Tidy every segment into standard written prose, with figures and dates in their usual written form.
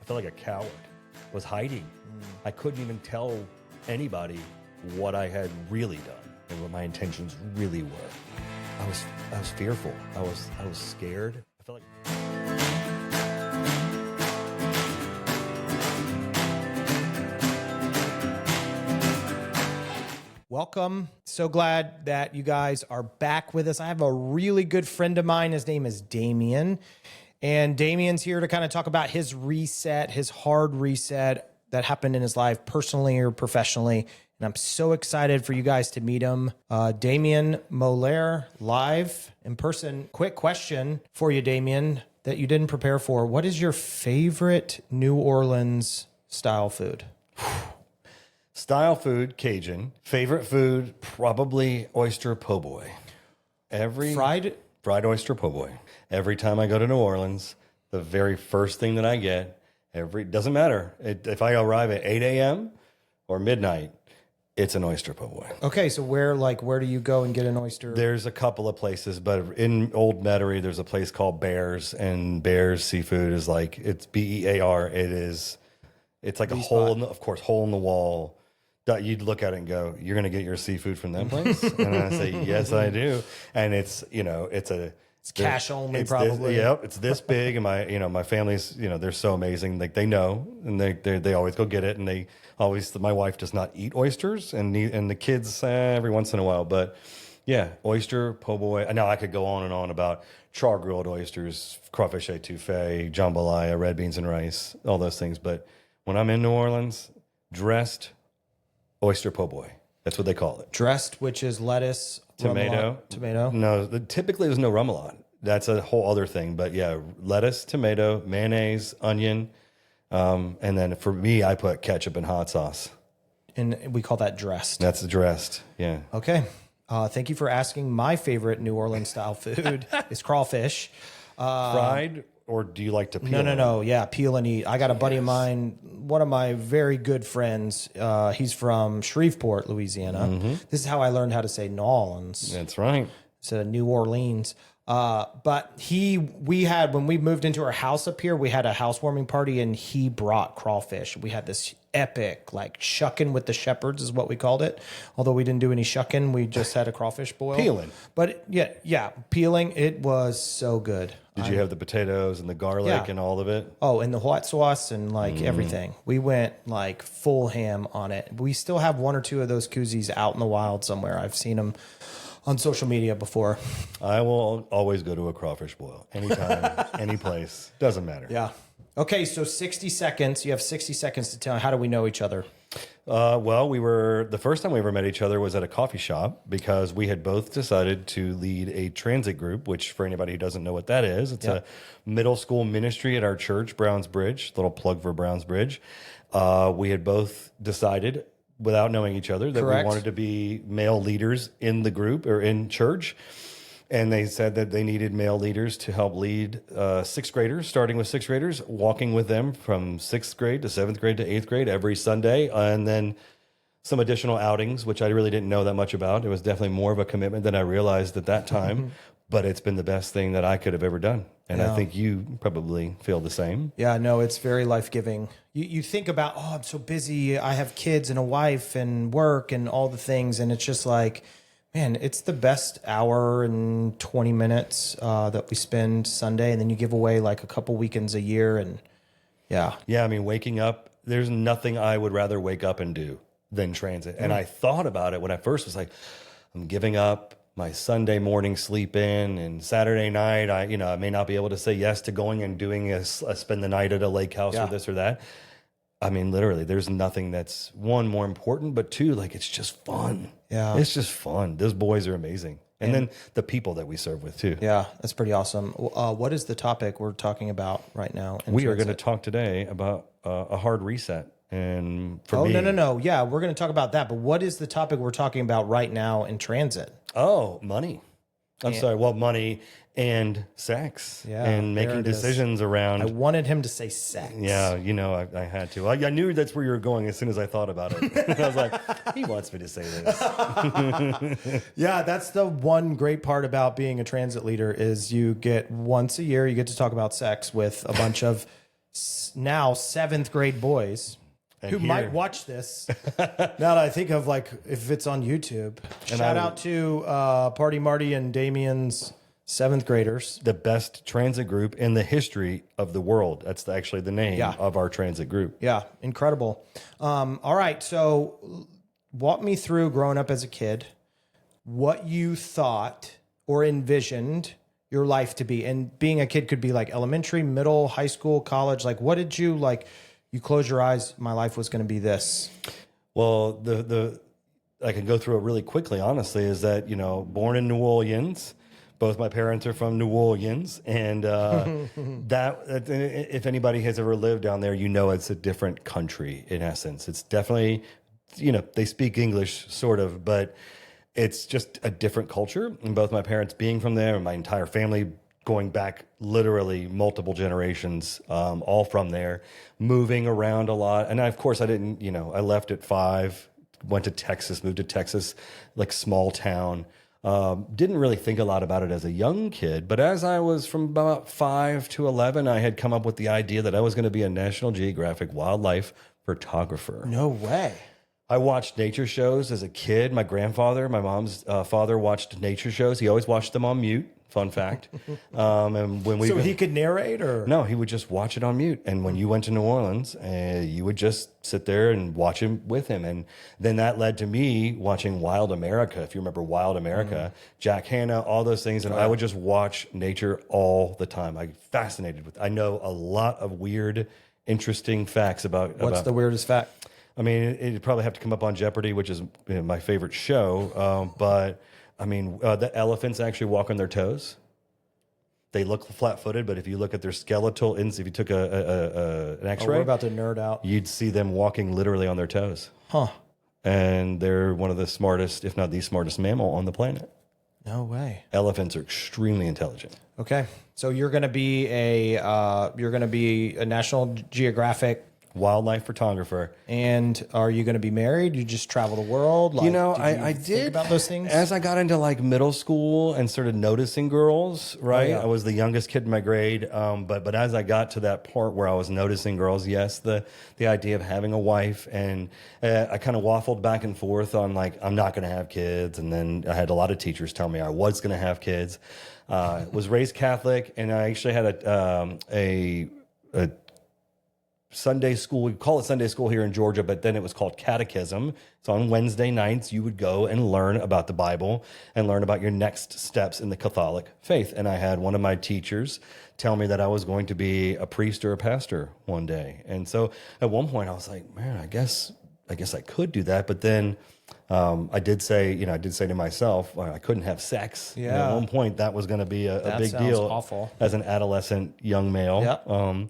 felt like a coward. I was hiding. I couldn't even tell anybody what I had really done and what my intentions really were. I was fearful. I was scared. I felt like welcome. So glad that you guys are back with us. I have a really good friend of mine. His name is Damien. And Damien's here to kind of talk about his reset, his hard reset that happened in his life, personally or professionally. And I'm so excited for you guys to meet him. Damien Mollere, live in person. Quick question for you, Damien, that you didn't prepare for. What is your favorite New Orleans style food? style food, Cajun. Favorite food, probably oyster po' boy. Fried oyster po' boy. Every time I go to New Orleans, the very first thing that I get, doesn't matter. If I arrive at 8 a.m. or midnight, it's an oyster po' boy. Okay, so where do you go and get an oyster? There's a couple of places, but in Old Metairie, there's a place called Bears, and Bears Seafood is like, it's BEAR. It's like a hole in the wall. You'd look at it and go, "You're going to get your seafood from that place?" And I say, "Yes, I do." And it's cash only, probably. It's this big, and my family's, they're so amazing. Like, they know, and they always go get it, and my wife does not eat oysters, and the kids every once in a while, but yeah, oyster po' boy. Now I could go on and on about char grilled oysters, crawfish etouffee, jambalaya, red beans and rice, all those things. But when I'm in New Orleans, dressed oyster po' boy. That's what they call it. Dressed, which is lettuce, tomato. No, typically there's no remoulade. That's a whole other thing. But yeah, lettuce, tomato, mayonnaise, onion. And then for me, I put ketchup and hot sauce. And we call that dressed. That's dressed, yeah. Okay. Thank you for asking. My favorite New Orleans style food is crawfish. Fried, or do you like to peel? No. Yeah, peel and eat. I got a buddy of mine, one of my very good friends. He's from Shreveport, Louisiana. Mm-hmm. This is how I learned how to say New Orleans. That's right. It's New Orleans. But when we moved into our house up here, we had a housewarming party, and he brought crawfish. We had this epic, like, shucking with the shepherds is what we called it. Although we didn't do any shucking, we just had a crawfish boil. Peeling. But yeah, peeling. It was so good. Did you have the potatoes and the garlic and all of it? Oh, and the white sauce and everything. We went like full ham on it. We still have one or two of those koozies out in the wild somewhere. I've seen them on social media before. I will always go to a crawfish boil. Anytime, any place. Doesn't matter. Yeah. Okay, so 60 seconds. You have 60 seconds to tell. How do we know each other? Well, the first time we ever met each other was at a coffee shop, because we had both decided to lead a transit group, which, for anybody who doesn't know what that is, it's a middle school ministry at our church, Browns Bridge. Little plug for Browns Bridge. We had both decided, without knowing each other, that we wanted to be male leaders in the group or in church. And they said that they needed male leaders to help lead sixth graders, starting with sixth graders, walking with them from sixth grade to seventh grade to eighth grade every Sunday. And then some additional outings, which I really didn't know that much about. It was definitely more of a commitment than I realized at that time. But it's been the best thing that I could have ever done. And I think you probably feel the same. Yeah, no, it's very life-giving. You think about, I'm so busy. I have kids and a wife and work and all the things. And it's just like, man, it's the best hour and 20 minutes that we spend Sunday. And then you give away like a couple weekends a year. And yeah. Yeah, I mean, waking up, there's nothing I would rather wake up and do than transit. And I thought about it when I first was like, I'm giving up my Sunday morning sleep in, and Saturday night, I may not be able to say yes to going and doing a spend the night at a lake house or this or that. I mean, literally, there's nothing that's, one, more important, but two, like, it's just fun. Yeah. It's just fun. Those boys are amazing. And then the people that we serve with, too. Yeah, that's pretty awesome. What is the topic we're talking about right now? We are going to talk today about a hard reset. And for me... No. Yeah, we're going to talk about that. But what is the topic we're talking about right now in transit? Oh, money. Money and sex, and making decisions around. I wanted him to say sex. Yeah, I had to. I knew that's where you were going as soon as I thought about it. I was like, he wants me to say this. Yeah, that's the one great part about being a transit leader is you get once a year, you get to talk about sex with a bunch of now 7th grade boys And who here- might watch this. Now that I think of like if it's on YouTube, shout out to Party Marty and Damien's 7th graders. the best transit group in the history of the world. That's actually the name of our transit group. Yeah, incredible. All right, so walk me through growing up as a kid, what you thought or envisioned your life to be. And being a kid could be like elementary, middle, high school, college. Like, what did you like? You close your eyes, my life was going to be this. Well, the I can go through it really quickly, honestly, is that, born in New Orleans, both my parents are from New Orleans, and if anybody has ever lived down there, it's a different country in essence. It's definitely, they speak English sort of, but it's just a different culture. And both my parents being from there and my entire family going back literally multiple generations, all from there, moving around a lot. And of course I didn't, I left at 5, went to Texas, moved to Texas, like small town. Didn't really think a lot about it as a young kid, but as I was from about 5 to 11, I had come up with the idea that I was going to be a National Geographic wildlife photographer. No way. I watched nature shows as a kid. My grandfather, my mom's father, watched nature shows. He always watched them on mute. Fun fact. And when we He could narrate, or no, he would just watch it on mute. And when you went to New Orleans, you would just sit there and watch him with him. And then that led to me watching Wild America. If you remember Wild America, Jack Hanna, all those things. And I would just watch nature all the time. I'm fascinated with. I know a lot of weird, interesting facts about. What's the weirdest fact? I mean, it'd probably have to come up on Jeopardy, which is my favorite show. But I mean, the elephants actually walk on their toes. They look flat-footed, but if you look at their skeletal, if you took an X-ray, We're about to nerd out. you'd see them walking literally on their toes. Huh. And they're one of the smartest, if not the smartest mammal on the planet. No way. Elephants are extremely intelligent. Okay. So you're going to be a National Geographic. Wildlife photographer. And are you going to be married? You just travel the world? Like, I think did about those things as I got into like middle school and started noticing girls. Right, I was the youngest kid in my grade, but as I got to that part where I was noticing girls, yes, the idea of having a wife, and I kind of waffled back and forth on like I'm not going to have kids, and then I had a lot of teachers tell me I was going to have kids. Was raised Catholic, and I actually had a Sunday school. We call it Sunday school here in Georgia, but then it was called catechism. So on Wednesday nights, you would go and learn about the Bible and learn about your next steps in the Catholic faith. And I had one of my teachers tell me that I was going to be a priest or a pastor one day. And so at one point I was like, man, I guess I could do that. But then I did say to myself, well, I couldn't have sex. Yeah. And at one point that was going to be a big sounds deal awful. as an adolescent young male. Yeah.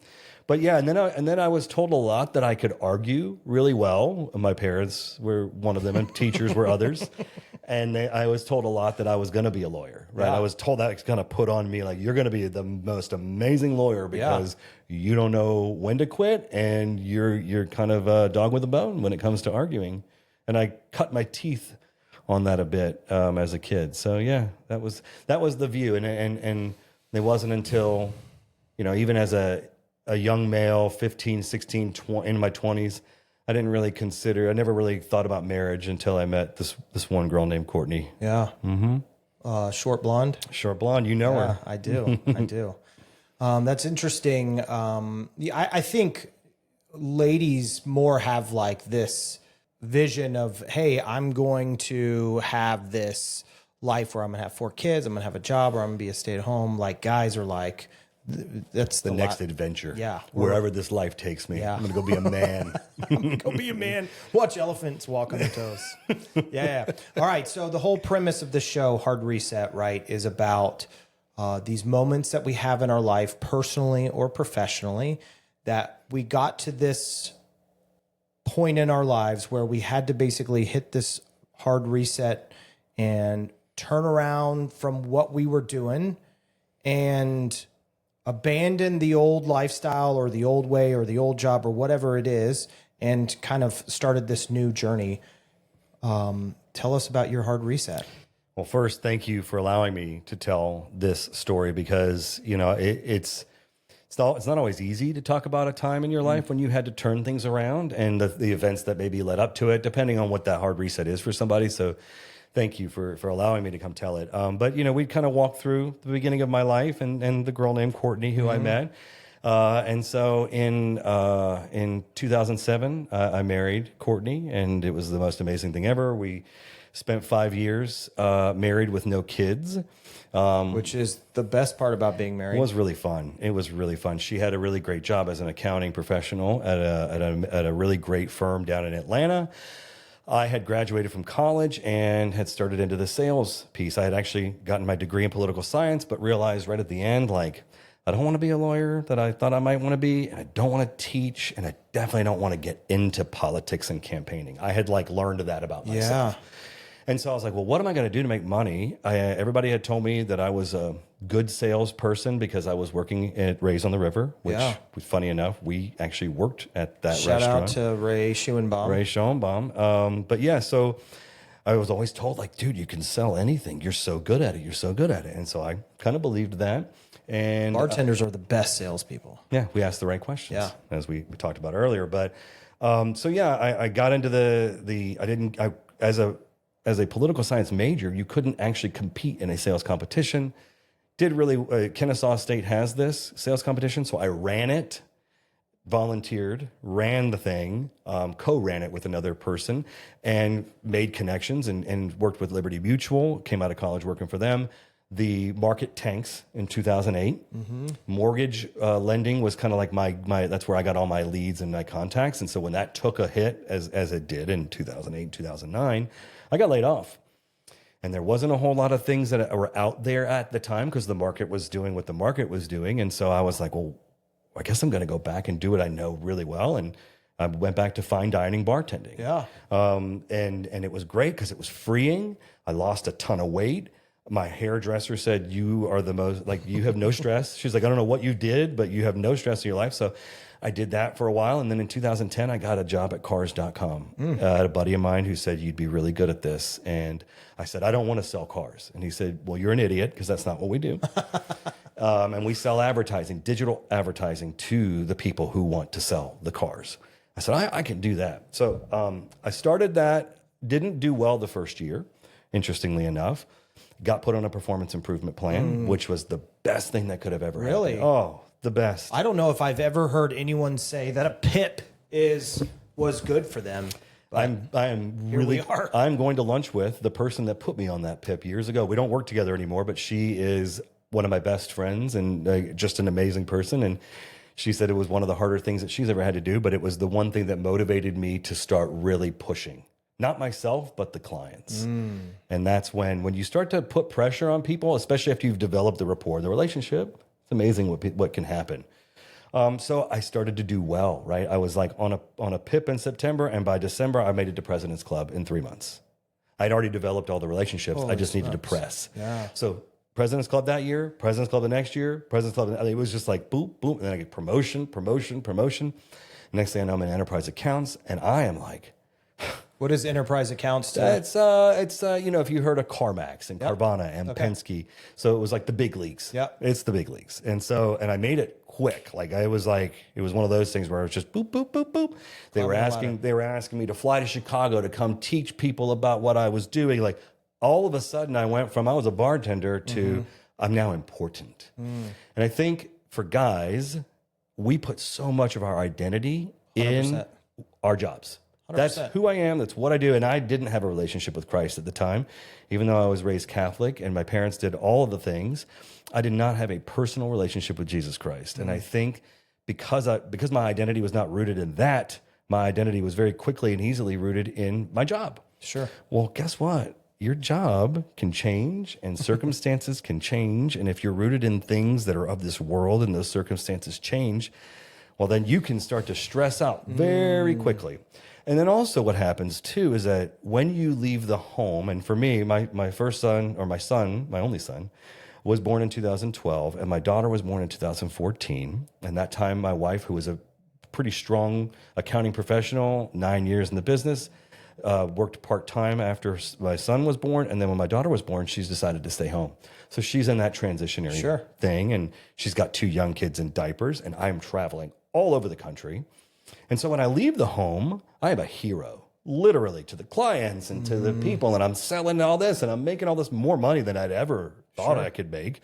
But yeah, and then I was told a lot that I could argue really well. My parents were one of them, and teachers were others. And I was told a lot that I was going to be a lawyer, right? Yeah. I was told that it's going to put on me like, you're going to be the most amazing lawyer because you don't know when to quit, and you're kind of a dog with a bone when it comes to arguing. And I cut my teeth on that a bit as a kid. So yeah, that was the view, and it wasn't until even as a young male, 15, 16, 20, in my 20s, I never really thought about marriage until I met this one girl named Courtney. Yeah. Mm-hmm. Short blonde. Short blonde, you know her. I do. I do. That's interesting. I think ladies more have like this vision of, hey, I'm going to have this life where I'm going to have 4 kids, I'm going to have a job, or I'm going to be a stay-at-home. Like guys are like, that's the next adventure. Yeah. Wherever this life takes me. Yeah. I'm going to go be a man. Go be a man. Watch elephants walk on their toes. Yeah. All right. So the whole premise of the show, Hard Reset, right, is about these moments that we have in our life, personally or professionally, that we got to this point in our lives where we had to basically hit this hard reset and turn around from what we were doing and abandon the old lifestyle or the old way or the old job or whatever it is, and kind of started this new journey. Tell us about your hard reset. Well, first, thank you for allowing me to tell this story because, it's it's not always easy to talk about a time in your life when you had to turn things around and the events that maybe led up to it, depending on what that hard reset is for somebody. So thank you for allowing me to come tell it. But, we kind of walked through the beginning of my life and the girl named Courtney who I met. And so in 2007, I married Courtney, and it was the most amazing thing ever. We spent 5 years married with no kids. Which is the best part about being married. It was really fun. It was really fun. She had a really great job as an accounting professional at a really great firm down in Atlanta. I had graduated from college and had started into the sales piece. I had actually gotten my degree in political science, but realized right at the end, like, I don't want to be a lawyer that I thought I might want to be, and I don't want to teach, and I definitely don't want to get into politics and campaigning. I had learned that about myself. Yeah. And so I was like, well, what am I going to do to make money? Everybody had told me that I was a good salesperson because I was working at Ray's on the River, which, funny enough, we actually worked at that restaurant. Shout out to Ray Schoenbaum. Ray Schoenbaum. But yeah, so I was always told, dude, you can sell anything. You're so good at it. You're so good at it. And so I kind of believed that. And bartenders are the best salespeople. Yeah, we asked the right questions, as we talked about earlier. But I got into as a political science major, you couldn't actually compete in a sales competition. Kennesaw State has this sales competition, so I ran it, volunteered, ran the thing, co-ran it with another person, and made connections and worked with Liberty Mutual, came out of college working for them. The market tanks in 2008. Mortgage lending was kind of like my that's where I got all my leads and my contacts. And so when that took a hit, as it did in 2008 and 2009, I got laid off. And there wasn't a whole lot of things that were out there at the time because the market was doing what the market was doing. And so I was like, well, I guess I'm going to go back and do what I know really well. And I went back to fine dining bartending. Yeah. And it was great because it was freeing. I lost a ton of weight. My hairdresser said, you are the most, you have no stress. She's like, I don't know what you did, but you have no stress in your life. So I did that for a while. And then in 2010, I got a job at cars.com. I had a buddy of mine who said, you'd be really good at this. And I said, I don't want to sell cars. And he said, well, you're an idiot because that's not what we do. And we sell advertising, digital advertising to the people who want to sell the cars. I said, I can do that. So I started that, didn't do well the first year, interestingly enough. Got put on a performance improvement plan, which was the best thing that could have ever happened. Really? Oh, the best. I don't know if I've ever heard anyone say that a PIP was good for them. I'm going to lunch with the person that put me on that PIP years ago. We don't work together anymore, but she is one of my best friends and just an amazing person. And she said it was one of the harder things that she's ever had to do, but it was the one thing that motivated me to start really pushing. Not myself, but the clients. And that's when you start to put pressure on people, especially after you've developed the rapport, the relationship, it's amazing what can happen. So I started to do well, right? I was on a PIP in September, and by December, I made it to President's Club in 3 months. I'd already developed all the relationships. I just needed to press. Yeah. So President's Club that year, President's Club the next year, President's Club, it was just boom, boom, and then I get promotion. Next thing I know, I'm in enterprise accounts, and I am like, what is enterprise accounts do? It's if you heard of CarMax and Carvana and Penske, so it was like the big leagues. Yeah, it's the big leagues, and I made it quick. It was one of those things where it was just boop boop boop boop. They were asking me to fly to Chicago to come teach people about what I was doing. All of a sudden, I went from I was a bartender to I'm now important. And I think for guys, we put so much of our identity 100%. In our jobs. 100%. That's who I am. That's what I do. And I didn't have a relationship with Christ at the time, even though I was raised Catholic and my parents did all of the things. I did not have a personal relationship with Jesus Christ. And I think because my identity was not rooted in that, my identity was very quickly and easily rooted in my job. Sure. Well, guess what? Your job can change and circumstances can change. And if you're rooted in things that are of this world and those circumstances change, well, then you can start to stress out very quickly. And then also what happens too is that when you leave the home, and for me, my first son, or my only son, was born in 2012, and my daughter was born in 2014. And that time, my wife, who was a pretty strong accounting professional, 9 years in the business, worked part-time after my son was born. And then when my daughter was born, she's decided to stay home. So she's in that transitionary thing. And she's got 2 young kids in diapers. And I'm traveling all over the country. And so when I leave the home, I am a hero, literally, to the clients and to the people. And I'm selling all this and I'm making all this more money than I'd ever thought I could make.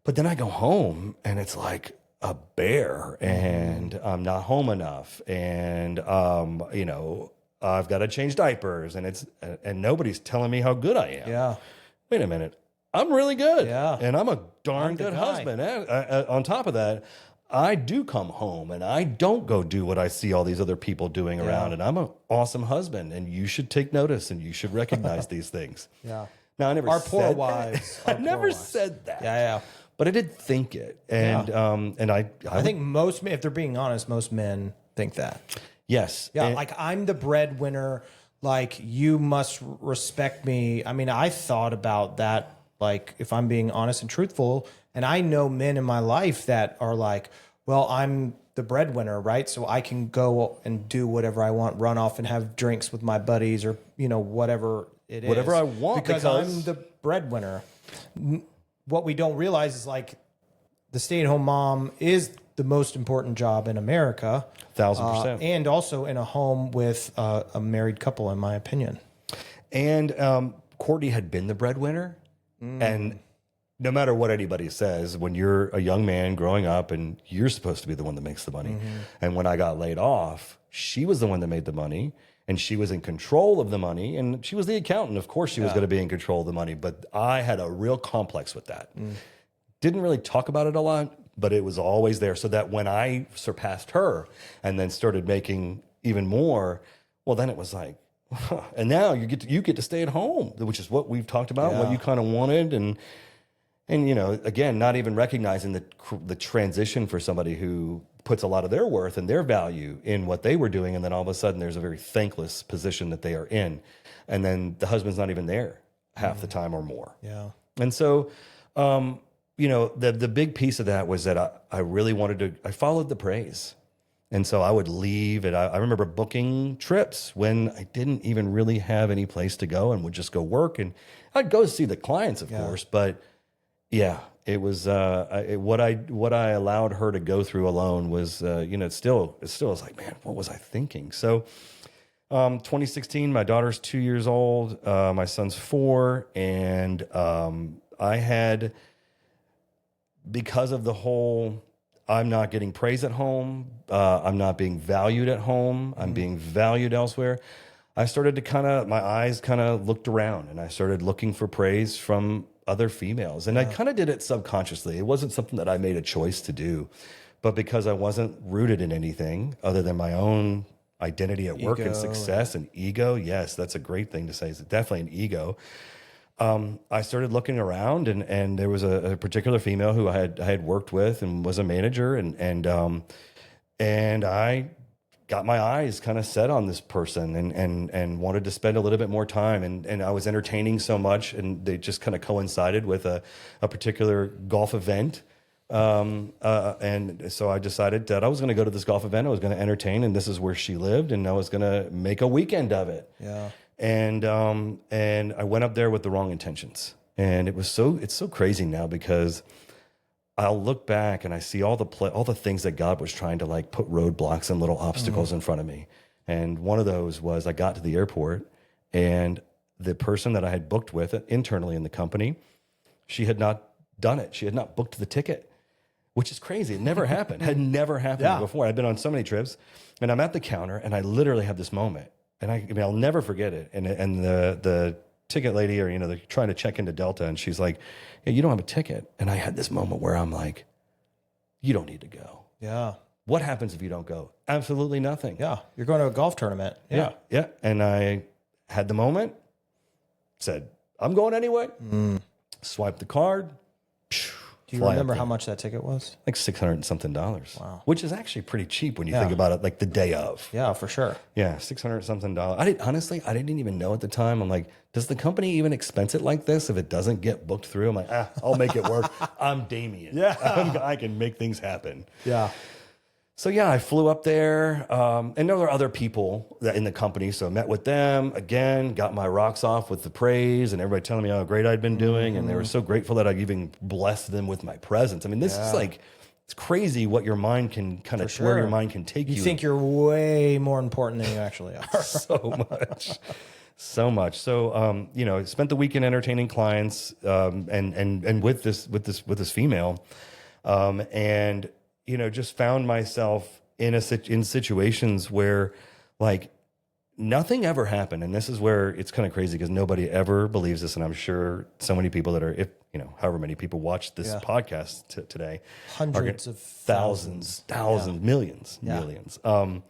But then I go home and it's like a bear and I'm not home enough. And, you know, I've got to change diapers and nobody's telling me how good I am. Yeah. Wait a minute. I'm really good. Yeah. And I'm a darn good husband. On top of that, I do come home and I don't go do what I see all these other people doing around. And I'm an awesome husband and you should take notice and you should recognize these things. Yeah. Now, I never Our said poor wives. I never said that. Yeah. But I did think it. And and I think most men, if they're being honest, most men think that. yes. Yeah, And- like I'm the breadwinner. Like you must respect me. I mean, I thought about that. Like if I'm being honest and truthful, and I know men in my life that are like, well, I'm the breadwinner, right? So I can go and do whatever I want, run off and have drinks with my buddies, or you know whatever it is, Whatever I want, because I'm the breadwinner. What we don't realize is like the stay-at-home mom is the most important job in America. 1,000%. And also in a home with a married couple, in my opinion. And Courtney had been the breadwinner. And no matter what anybody says, when you're a young man growing up and you're supposed to be the one that makes the money. And when I got laid off, she was the one that made the money and she was in control of the money and she was the accountant. Of course, she was going to be in control of the money, but I had a real complex with that. Didn't really talk about it a lot, but it was always there. So that when I surpassed her and then started making even more, well, then it was like, and now you get to stay at home, which is what we've talked about, what you kind of wanted. And you know, again, not even recognizing the transition for somebody who puts a lot of their worth and their value in what they were doing. And then all of a sudden there's a very thankless position that they are in. And then the husband's not even there half the time or more. Yeah. And so, you know, the big piece of that was that I really I followed the praise. And so I would leave and I remember booking trips when I didn't even really have any place to go and would just go work. And I'd go see the clients, of course, but yeah, it was what I allowed her to go through alone was, you know, it still was like, man, what was I thinking? So 2016, my daughter's 2 years old, my son's 4, and I had, because of the whole, I'm not getting praise at home, I'm not being valued at home, I'm being valued elsewhere. I started to my eyes kind of looked around and I started looking for praise from other females. And I kind of did it subconsciously. It wasn't something that I made a choice to do, but because I wasn't rooted in anything other than my own identity at work and success and ego. Yes, that's a great thing to say. It's definitely an ego. I started looking around and there was a particular female who I had worked with and was a manager and I got my eyes kind of set on this person and wanted to spend a little bit more time and I was entertaining so much and they just kind of coincided with a particular golf event. And so I decided that I was going to go to this golf event. I was going to entertain and this is where she lived and I was going to make a weekend of it. Yeah. And I went up there with the wrong intentions. And it's so crazy now because I'll look back and I see all the things that God was trying to like put roadblocks and little obstacles in front of me. And one of those was I got to the airport and the person that I had booked with internally in the company, she had not done it. She had not booked the ticket, which is crazy. It never happened. Had never happened before. I'd been on so many trips and I'm at the counter and I literally have this moment and I mean, I'll never forget it. And the ticket lady or, you know, they're trying to check into Delta and she's like, hey, you don't have a ticket. And I had this moment where I'm like, you don't need to go. Yeah. What happens if you don't go? Absolutely nothing. Yeah. You're going to a golf tournament. Yeah. Yeah. And I had the moment, said, I'm going anyway. Swiped the card. Do you remember how much that ticket was? Like $600 and something. Wow. Which is actually pretty cheap when you think about it, like the day of. Yeah, for sure. Yeah, $600 something. I didn't even know at the time. I'm like, does the company even expense it like this if it doesn't get booked through? I'm like, I'll make it work. I'm Damien. Yeah. I can make things happen. Yeah. So yeah, I flew up there, and there were other people that in the company. So I met with them again, got my rocks off with the praise, and everybody telling me how great I'd been doing, and they were so grateful that I'd even blessed them with my presence. I mean, this is like, it's crazy what your mind can kind of where your mind can take you. You think you're way more important than you actually are. So much. So much. So, you know, spent the weekend entertaining clients, and with this female, and, you know, just found myself in situations where like nothing ever happened. And this is where it's kind of crazy because nobody ever believes this. And I'm sure so many people that are, if, you know, however many people watch this podcast today, hundreds of thousands, millions. They're going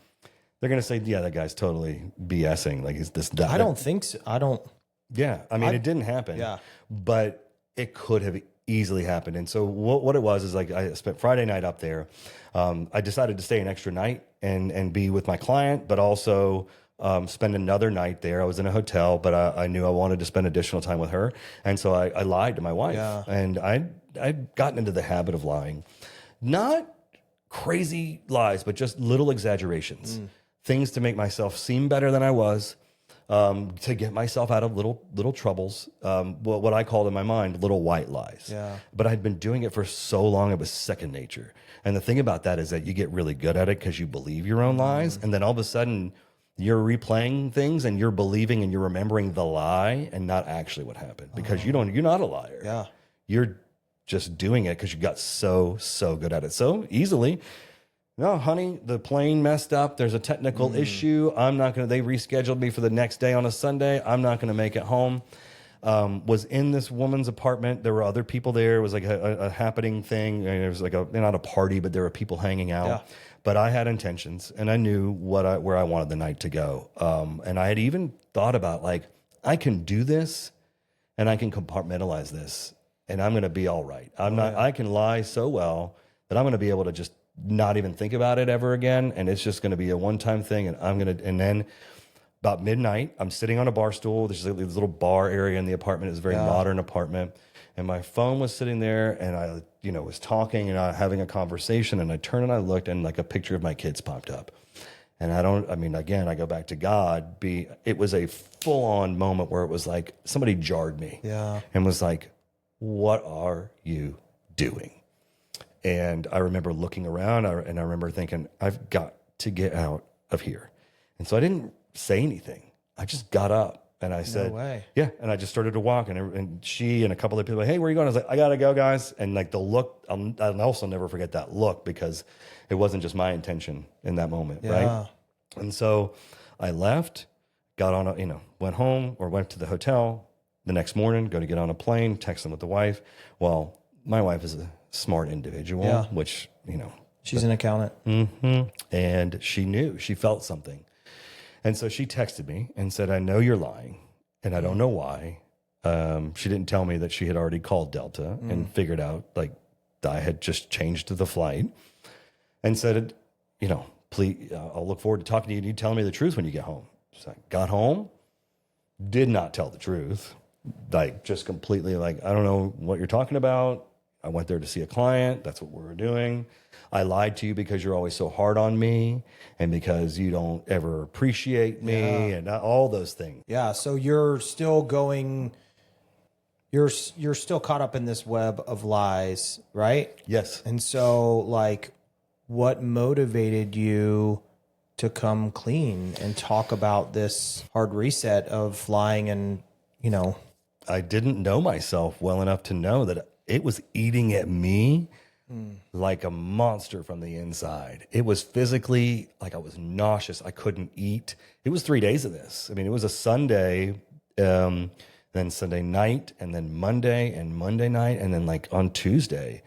to say, yeah, that guy's totally BSing. Like, he's this. I don't think so. I don't. Yeah. I mean, it didn't happen. Yeah. But it could have easily happened. And so what it was is like, I spent Friday night up there. I decided to stay an extra night and be with my client, but also spend another night there. I was in a hotel, but I knew I wanted to spend additional time with her. And so I lied to my wife. Yeah. And I'd gotten into the habit of lying. Not crazy lies, but just little exaggerations. Things to make myself seem better than I was, to get myself out of little troubles. What I called in my mind, little white lies. Yeah. But I'd been doing it for so long, it was second nature. And the thing about that is that you get really good at it because you believe your own lies. And then all of a sudden you're replaying things and you're believing and you're remembering the lie and not actually what happened, because you're not a liar. Yeah. You're just doing it because you got so good at it so easily. No, honey, the plane messed up. There's a technical issue. They rescheduled me for the next day on a Sunday. I'm not going to make it home. Was in this woman's apartment. There were other people there. It was like a happening thing. It was like not a party, but there were people hanging out. Yeah. But I had intentions and I knew where I wanted the night to go. And I had even thought about like, I can do this and I can compartmentalize this and I'm going to be all right. I can lie so well that I'm going to be able to just not even think about it ever again. And it's just going to be a one-time thing. And then about midnight, I'm sitting on a bar stool. There's this little bar area in the apartment. It's a very modern apartment. And my phone was sitting there and I, was talking and having a conversation, and I turned and I looked and like a picture of my kids popped up. And again, I go back to God. It was a full-on moment where it was like somebody jarred me and was like, what are you doing? And I remember looking around and I remember thinking, I've got to get out of here. And so I didn't say anything. I just got up and I said, yeah. And I just started to walk, and she and a couple of people, hey, where are you going? I was like, I got to go, guys. And like the look, I'll also never forget that look, because it wasn't just my intention in that moment. Right. And so I left, got on went home or went to the hotel the next morning, go to get on a plane, texting with the wife. Well, my wife is a smart individual, which, she's an accountant. And she felt something. And so she texted me and said, I know you're lying and I don't know why. She didn't tell me that she had already called Delta and figured out like I had just changed the flight, and said, please, I'll look forward to talking to you. You tell me the truth when you get home. So I got home, did not tell the truth. Like just completely like, I don't know what you're talking about. I went there to see a client. That's what we were doing. I lied to you because you're always so hard on me and because you don't ever appreciate me and all those things. Yeah. So you're still going, you're still caught up in this web of lies, right? Yes. And so like, what motivated you to come clean and talk about this hard reset of lying? And, I didn't know myself well enough to know that it was eating at me like a monster from the inside. It was physically like I was nauseous. I couldn't eat. It was 3 days of this. I mean, it was a Sunday, then Sunday night, and then Monday and Monday night. And then like on Tuesday,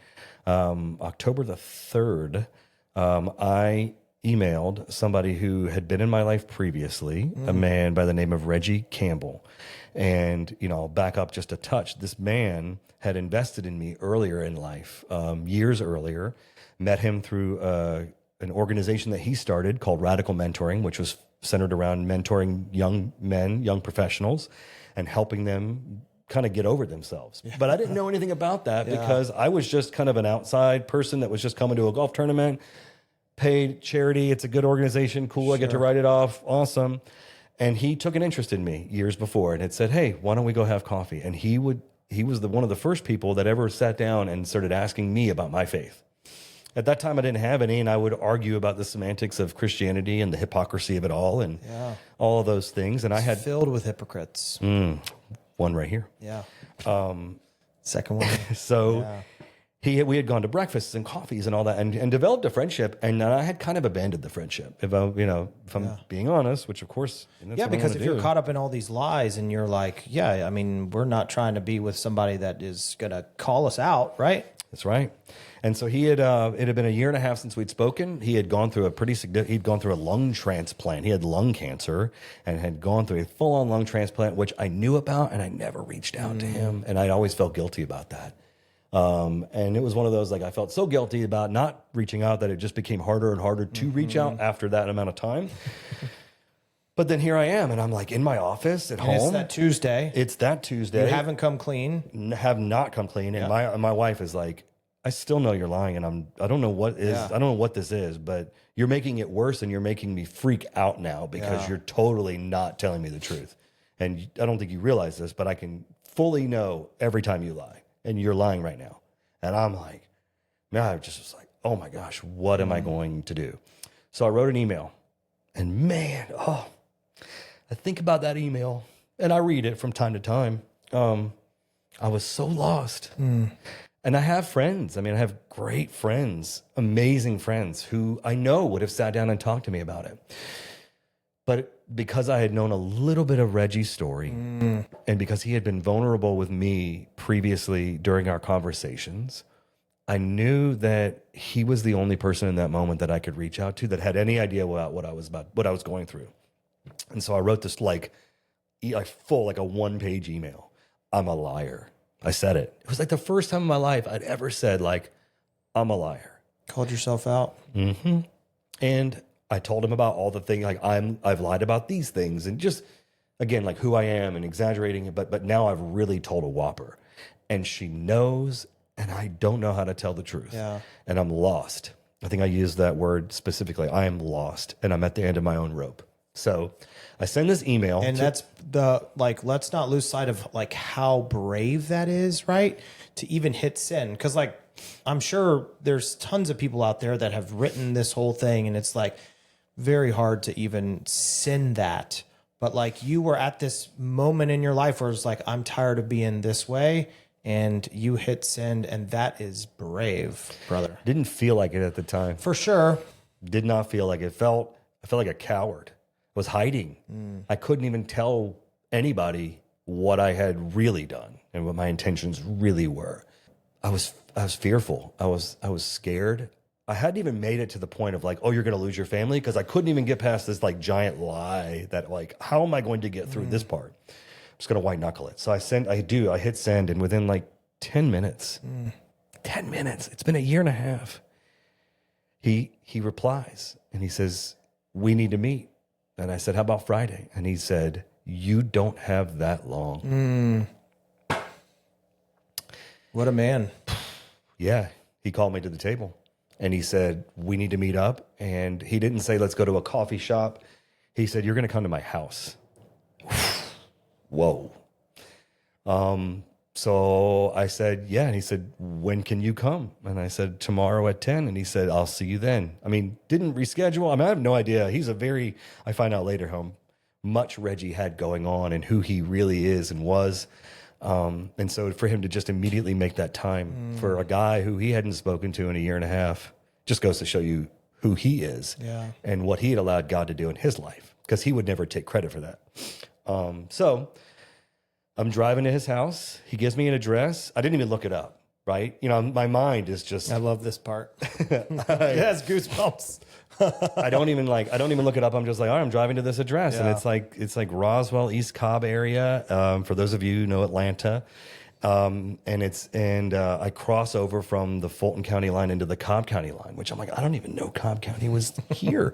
October the 3rd, I emailed somebody who had been in my life previously, a man by the name of Reggie Campbell. And, I'll back up just a touch. This man had invested in me earlier in life, years earlier. Met him through an organization that he started called Radical Mentoring, which was centered around mentoring young men, young professionals, and helping them kind of get over themselves. But I didn't know anything about that because I was just kind of an outside person that was just coming to a golf tournament. paid charity. It's a good organization. Cool. I get to write it off. Awesome. And he took an interest in me years before and had said, hey, why don't we go have coffee? And he was one of the first people that ever sat down and started asking me about my faith. At that time, I didn't have any, and I would argue about the semantics of Christianity and the hypocrisy of it all and all of those things. And I had filled with hypocrites. one right here. Yeah. Second one. So we had gone to breakfasts and coffees and all that and developed a friendship. And I had kind of abandoned the friendship, if I'm being honest, which of course. Because if you're caught up in all these lies and you're like, I mean, we're not trying to be with somebody that is going to call us out, right? That's right. And so it had been a year and a half since we'd spoken. He had gone through he'd gone through a lung transplant. He had lung cancer and had gone through a full-on lung transplant, which I knew about and I never reached out to him. And I'd always felt guilty about that. And it was one of those, like, I felt so guilty about not reaching out that it just became harder and harder to reach out after that amount of time. But then here I am, and I'm like in my office at home. It's that Tuesday. You haven't come clean. Have not come clean. And my wife is like, I still know you're lying, and I don't know what this is, but you're making it worse, and you're making me freak out now because you're totally not telling me the truth. And I don't think you realize this, but I can fully know every time you lie, and you're lying right now. And I'm like, man, I just was like, oh my gosh, what am I going to do? So I wrote an email, and man, I think about that email, and I read it from time to time. I was so lost. And I have friends. I mean, I have great friends, amazing friends who I know would have sat down and talked to me about it. But because I had known a little bit of Reggie's story and because he had been vulnerable with me previously during our conversations, I knew that he was the only person in that moment that I could reach out to that had any idea about what I was going through. And so I wrote this like a 1-page email. I'm a liar. I said it. It was like the first time in my life I'd ever said, like, I'm a liar. Called yourself out. Mm-hmm. And I told him about all the things, like I've lied about these things and just, again, like who I am and exaggerating it. But now I've really told a whopper. And she knows, and I don't know how to tell the truth. Yeah. And I'm lost. I think I used that word specifically. I am lost, and I'm at the end of my own rope. So I send this email. And that's let's not lose sight of like how brave that is, right? To even hit send. Because like, I'm sure there's tons of people out there that have written this whole thing and it's like very hard to even send that. But like you were at this moment in your life where it's like, I'm tired of being this way. And you hit send, and that is brave, brother. Didn't feel like it at the time. For sure. Did not feel like it. I felt like a coward. Was hiding. I couldn't even tell anybody what I had really done and what my intentions really were. I was fearful. I was scared. I hadn't even made it to the point of like, oh, you're going to lose your family, because I couldn't even get past this like giant lie that like, how am I going to get through this part? I'm just going to white knuckle it. So I hit send, and within like 10 minutes, 10 minutes, it's been a year and a half. He replies and he says, we need to meet. And I said, how about Friday? And he said, you don't have that long. What a man. Yeah. He called me to the table and he said, we need to meet up. And he didn't say, let's go to a coffee shop. He said, you're going to come to my house. Whoa. So I said, yeah. And he said, when can you come? And I said, tomorrow at 10. And he said, I'll see you then. I mean, didn't reschedule. I mean, I have no idea. I find out later how much Reggie had going on and who he really is and was. And so for him to just immediately make that time for a guy who he hadn't spoken to in a year and a half just goes to show you who he is and what he had allowed God to do in his life, because he would never take credit for that. So I'm driving to his house. He gives me an address. I didn't even look it up, right? You know, my mind is just... I love this part. It has goosebumps. I don't even look it up. I'm just like, all right, I'm driving to this address. And it's like Roswell, East Cobb area. For those of you who know Atlanta. And I cross over from the Fulton County line into the Cobb County line, which I'm like, I don't even know Cobb County was here.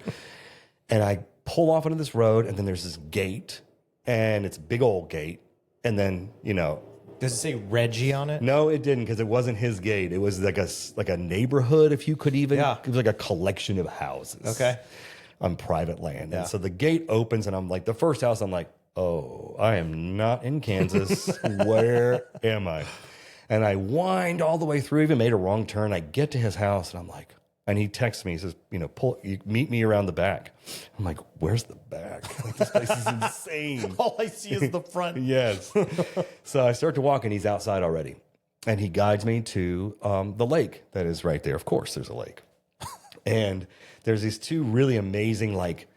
And I pull off onto this road, and then there's this gate, and it's a big old gate. And then, you know, Does it say Reggie on it? No, it didn't, because it wasn't his gate. It was like a neighborhood, if you could even. Yeah. It was like a collection of houses. Okay. On private land. Yeah. And so the gate opens, and I'm like, the first house, I'm like, oh, I am not in Kansas. Where am I? And I wind all the way through, even made a wrong turn. I get to his house, and I'm like, and he texts me, he says, meet me around the back. I'm like, where's the back? Like, this place is insane. All I see is the front. Yes. So I start to walk, and he's outside already. And he guides me to the lake that is right there. Of course, there's a lake. And there's these two really amazing, like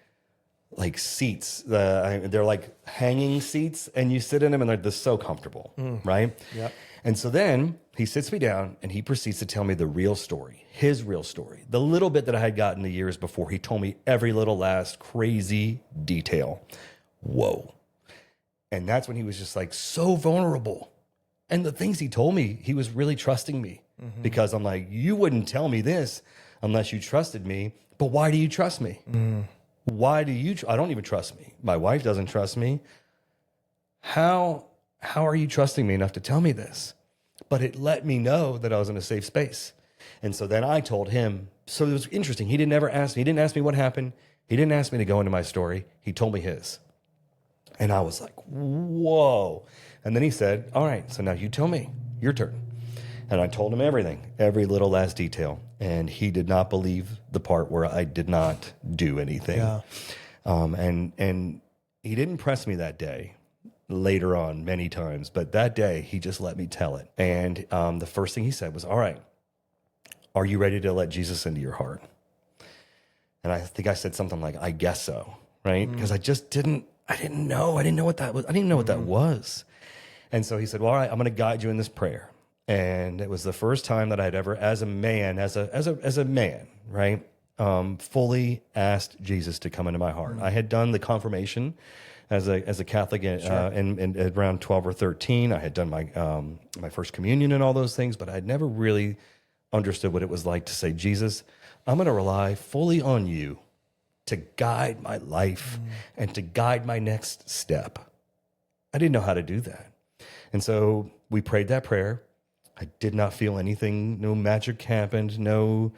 seats. They're like hanging seats, and you sit in them, and they're just so comfortable, right? Yep. And so then he sits me down, and he proceeds to tell me the real story, his real story. The little bit that I had gotten the years before, he told me every little last crazy detail. Whoa. And that's when he was just like so vulnerable. And the things he told me, he was really trusting me, because I'm like, you wouldn't tell me this unless you trusted me. But why do you trust me? Why do you? I don't even trust me. My wife doesn't trust me. How are you trusting me enough to tell me this? But it let me know that I was in a safe space. And so then I told him. So it was interesting. He didn't ever ask me. He didn't ask me what happened. He didn't ask me to go into my story. He told me his. And I was like, whoa. And then he said, all right, so now you tell me. Your turn. And I told him everything, every little last detail. And he did not believe the part where I did not do anything. Yeah. And he didn't press me that day, later on many times. But that day, he just let me tell it. And the first thing he said was, all right, are you ready to let Jesus into your heart? And I think I said something like, I guess so, right? Because I didn't know. I didn't know what that was. I didn't know what that was. And so he said, well, all right, I'm going to guide you in this prayer. And it was the first time that I'd ever, as a man, right, fully asked Jesus to come into my heart. I had done the confirmation as a Catholic in around 12 or 13. I had done my first communion and all those things, but I'd never really understood what it was like to say, Jesus, I'm going to rely fully on you to guide my life and to guide my next step. I didn't know how to do that. And so we prayed that prayer. I did not feel anything. No magic happened. No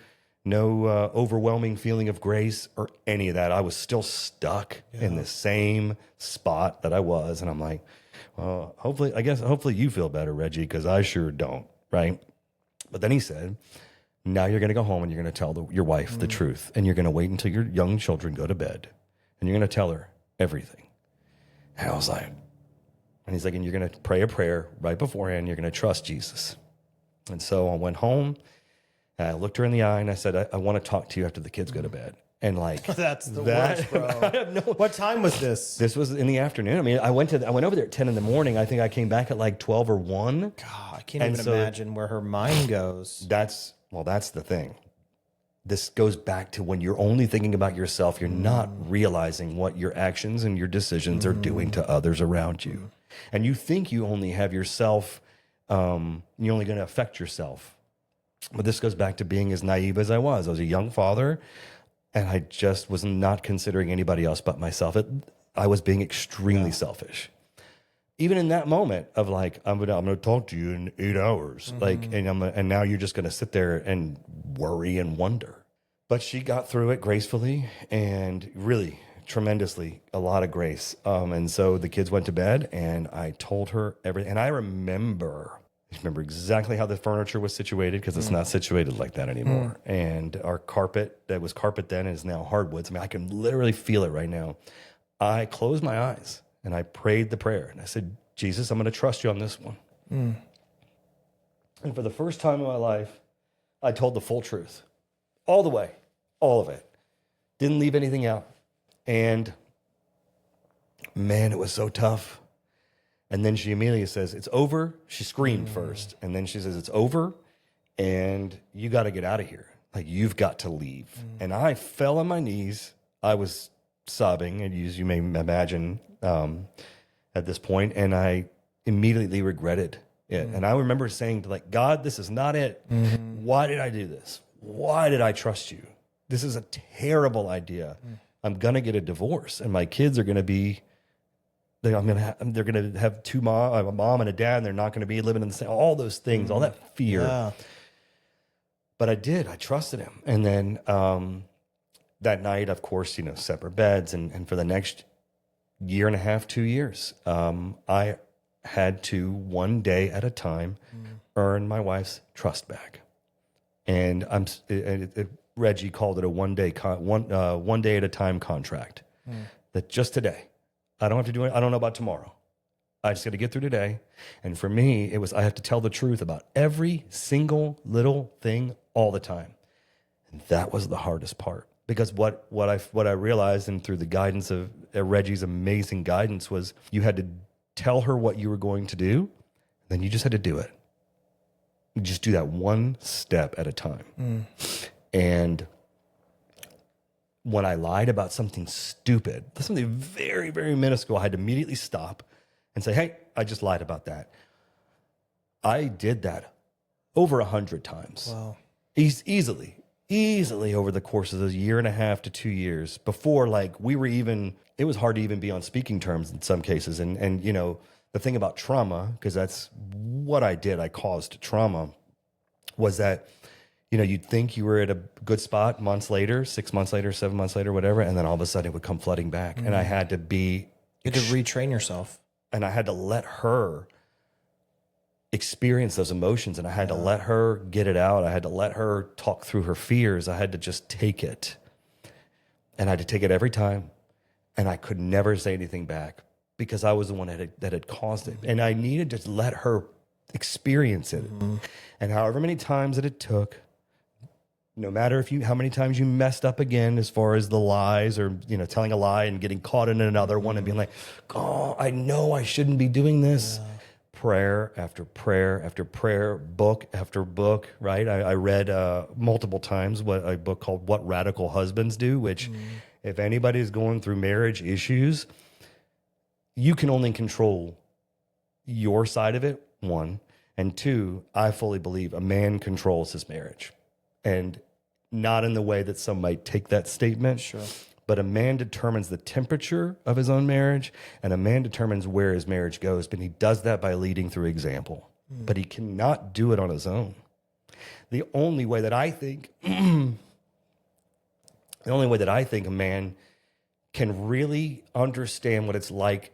overwhelming feeling of grace or any of that. I was still stuck in the same spot that I was. And I'm like, well, hopefully you feel better, Reggie, because I sure don't, right? But then he said, now you're going to go home and you're going to tell your wife the truth. And you're going to wait until your young children go to bed. And you're going to tell her everything. And I was like, and he's like, and you're going to pray a prayer right beforehand. You're going to trust Jesus. And so I went home, and I looked her in the eye, and I said, I want to talk to you after the kids go to bed. And like, That's the worst, bro. What time was this? This was in the afternoon. I mean, I went over there at 10 in the morning. I think I came back at like 12 or 1. God, I can't even imagine where her mind goes. That's the thing. This goes back to when you're only thinking about yourself, you're not realizing what your actions and your decisions are doing to others around you. And you think you only have yourself, you're only going to affect yourself. But this goes back to being as naive as I was. I was a young father, and I just was not considering anybody else but myself. I was being extremely selfish. Even in that moment of like, I'm gonna talk to you in 8 hours, like, and now you're just gonna sit there and worry and wonder. But she got through it gracefully and really tremendously, a lot of grace. And so the kids went to bed, and I told her everything. And I remember exactly how the furniture was situated, because it's not situated like that anymore. And our carpet, that was carpet then, is now hardwoods. I mean, I can literally feel it right now. I closed my eyes and I prayed the prayer, and I said, Jesus, I'm going to trust you on this one. And for the first time in my life, I told the full truth, all the way, all of it. Didn't leave anything out. And man, it was so tough. And then she immediately says, it's over. She screamed first. And then she says, it's over. And you got to get out of here. Like, you've got to leave. And I fell on my knees. I was sobbing, and as you may imagine, at this point. And I immediately regretted it. And I remember saying to, like, God, this is not it. Why did I do this? Why did I trust you? This is a terrible idea. I'm going to get a divorce, and my kids are going to be they're going to have a mom and a dad, and they're not going to be living in the same, all those things, all that fear. Yeah. But I trusted him. And then that night, of course, separate beds. And for the next year and a half, 2 years, I had to, one day at a time, earn my wife's trust back. And Reggie called it a one day at a time contract. That just today, I don't have to do it. I don't know about tomorrow. I just got to get through today. And for me, it was, I have to tell the truth about every single little thing all the time. And that was the hardest part, because what I realized, and through the guidance of Reggie's amazing guidance, was you had to tell her what you were going to do. Then you just had to do it. You just do that one step at a time. And when I lied about something stupid, something very, very minuscule, I had to immediately stop and say, hey, I just lied about that. I did that over 100 times. Wow. Easily over the course of those year and a half to 2 years, before it was hard to even be on speaking terms in some cases. And the thing about trauma, because that's what I did, I caused trauma, was that you'd think you were at a good spot months later, 6 months later, 7 months later, whatever, and then all of a sudden it would come flooding back. And I had to be... You had to retrain yourself. And I had to let her experience those emotions, and I had to let her get it out. I had to let her talk through her fears. I had to just take it. And I had to take it every time. And I could never say anything back, because I was the one that had caused it. And I needed to let her experience it. And however many times that it took, no matter how many times you messed up again, as far as the lies, or, telling a lie and getting caught in another one and being like, oh, I know I shouldn't be doing this. Yeah. Prayer after prayer after prayer, book after book, right? I read multiple times a book called What Radical Husbands Do, which if anybody's going through marriage issues, you can only control your side of it, one. And two, I fully believe a man controls his marriage. And not in the way that some might take that statement. Sure. But a man determines the temperature of his own marriage, and a man determines where his marriage goes. But he does that by leading through example. But he cannot do it on his own. The only way that I think a man can really understand what it's like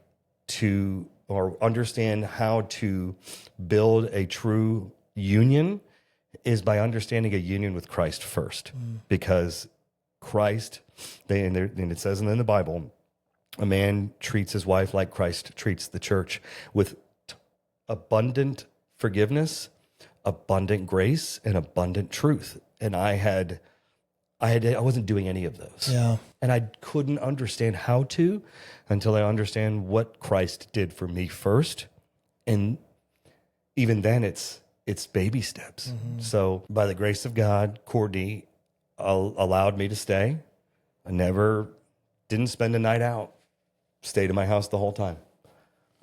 to, or understand how to build a true union, is by understanding a union with Christ first. Because Christ, and it says in the Bible, a man treats his wife like Christ treats the church, with abundant forgiveness, abundant grace, and abundant truth. And I wasn't doing any of those. Yeah. And I couldn't understand how to until I understand what Christ did for me first. And even then it's baby steps. So by the grace of God, Courtney allowed me to stay. I didn't spend a night out. Stayed in my house the whole time.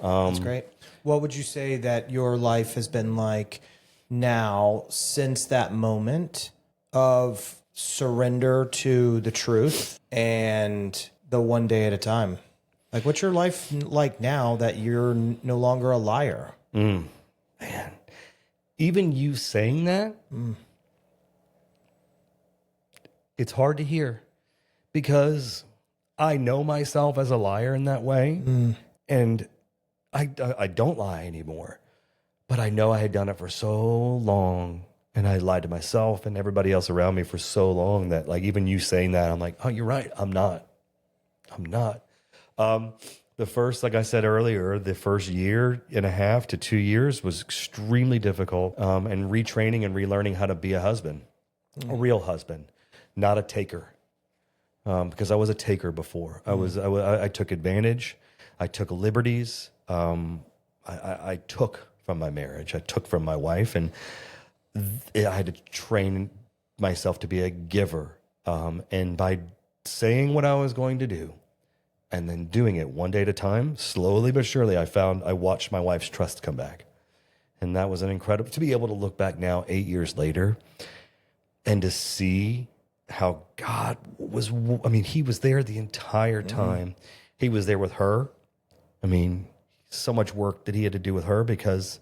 That's great. What would you say that your life has been like now, since that moment of surrender to the truth and the one day at a time? Like, what's your life like now that you're no longer a liar? Man, even you saying that, it's hard to hear, because I know myself as a liar in that way. And I don't lie anymore, but I know I had done it for so long, and I lied to myself and everybody else around me for so long that, like, even you saying that, I'm like, oh, you're right. I'm not. The first, like I said earlier, the first year and a half to 2 years was extremely difficult, and retraining and relearning how to be a husband, a real husband, not a taker. Because I was a taker before. I took advantage. I took liberties. I took from my marriage. I took from my wife, and I had to train myself to be a giver. And by saying what I was going to do, and then doing it one day at a time, slowly but surely, I watched my wife's trust come back. And that was an incredible, to be able to look back now 8 years later and to see how God was, he was there the entire time. He was there with her I mean, so much work that he had to do with her, because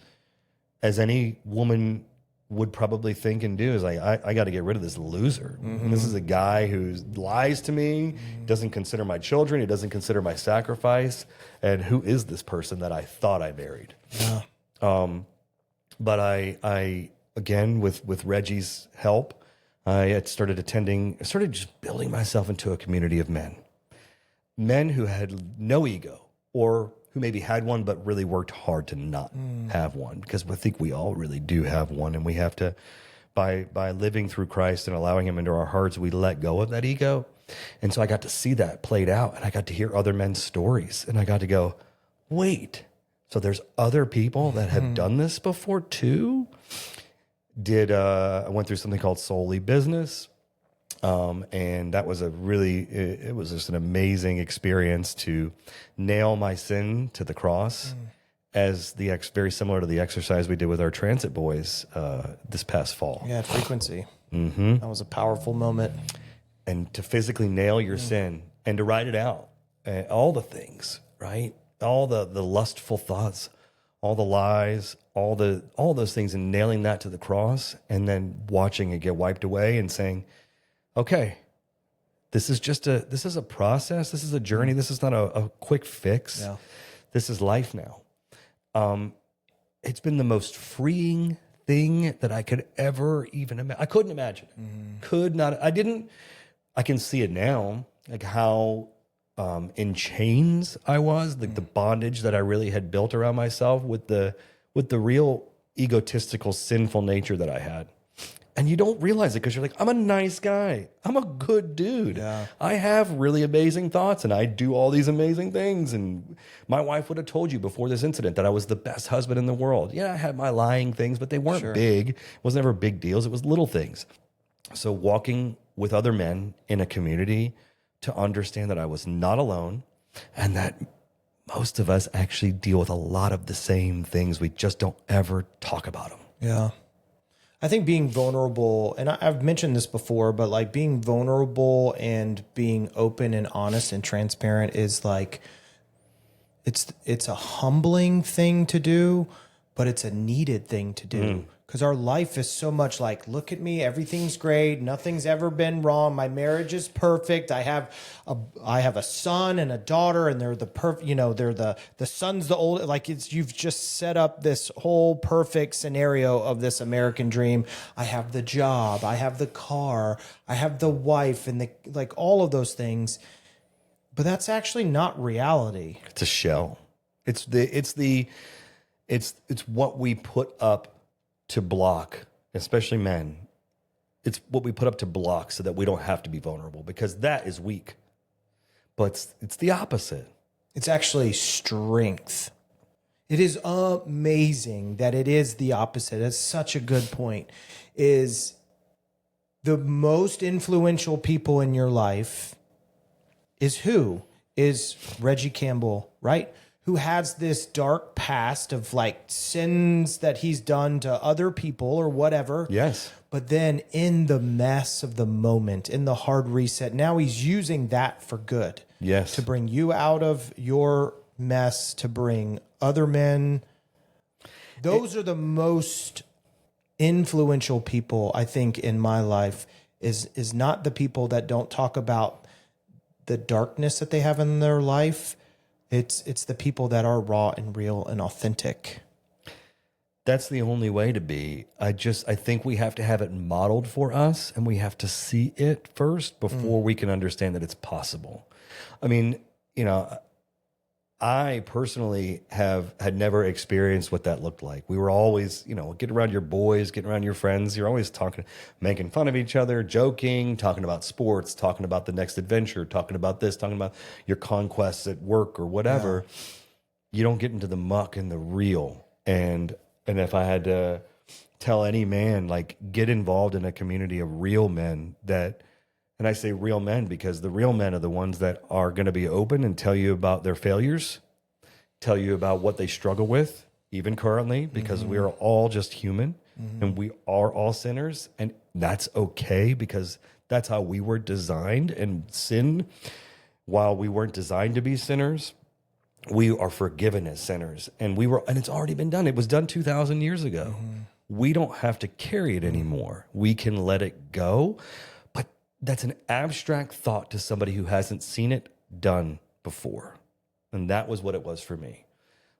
as any woman would probably think and do, is like, I got to get rid of this loser. And this is a guy who lies to me, doesn't consider my children, he doesn't consider my sacrifice. And who is this person that I thought I married? Yeah. But I again, with Reggie's help, I had started just building myself into a community of men who had no ego, or who maybe had one but really worked hard to not have one, because I think we all really do have one, and we have to, by living through Christ and allowing him into our hearts, we let go of that ego. And so I got to see that played out, and I got to hear other men's stories, and I got to go, wait, so there's other people that have done this before too? I went through something called Solely Business. And that was it was just an amazing experience to nail my sin to the cross, as very similar to the exercise we did with our transit boys this past fall. Yeah, frequency. That was a powerful moment. And to physically nail your sin and to write it out, all the things, right? All the lustful thoughts, all the lies, all those things, and nailing that to the cross, and then watching it get wiped away and saying, okay, this is a process. This is a journey. This is not a quick fix. Yeah. This is life now. It's been the most freeing thing that I could ever even imagine. I couldn't imagine it. Could not. I can see it now, like how in chains I was, like the bondage that I really had built around myself with the real egotistical, sinful nature that I had. And you don't realize it, because you're like, I'm a nice guy. I'm a good dude. Yeah. I have really amazing thoughts, and I do all these amazing things. And my wife would have told you before this incident that I was the best husband in the world. Yeah, I had my lying things, but they weren't big. It was never big deals. It was little things. So walking with other men in a community to understand that I was not alone, and that most of us actually deal with a lot of the same things. We just don't ever talk about them. Yeah. I think being vulnerable, and I've mentioned this before, but like being vulnerable and being open and honest and transparent is like, it's a humbling thing to do, but it's a needed thing to do. Because our life is so much like, look at me, everything's great, nothing's ever been wrong, my marriage is perfect, I have a son and a daughter, and they're the son's the old, like you've just set up this whole perfect scenario of this American dream. I have the job, I have the car, I have the wife, and like all of those things, but that's actually not reality. It's a shell. It's what we put up to block, especially men. It's what we put up to block so that we don't have to be vulnerable, because that is weak. But it's the opposite. It's actually strength. It is amazing that it is the opposite. That's such a good point. Is the most influential people in your life is who? Is Reggie Campbell, right? Who has this dark past of like sins that he's done to other people or whatever. Yes. But then in the mess of the moment, in the hard reset, now he's using that for good. Yes. To bring you out of your mess, to bring other men. Those are the most influential people, I think, in my life, is not the people that don't talk about the darkness that they have in their life. It's the people that are raw and real and authentic. That's the only way to be. I think we have to have it modeled for us, and we have to see it first before we can understand that it's possible. I mean, I personally had never experienced what that looked like. We were always, getting around your boys, getting around your friends. You're always talking, making fun of each other, joking, talking about sports, talking about the next adventure, talking about this, talking about your conquests at work or whatever. Yeah. You don't get into the muck and the real. And if I had to tell any man, like, get involved in a community of real men and I say real men because the real men are the ones that are going to be open and tell you about their failures, tell you about what they struggle with, even currently, because we are all just human and we are all sinners. And that's okay, because that's how we were designed. And sin, while we weren't designed to be sinners, we are forgiven as sinners, and it's already been done. It was done 2,000 years ago. We don't have to carry it anymore. We can let it go. But that's an abstract thought to somebody who hasn't seen it done before. And that was what it was for me.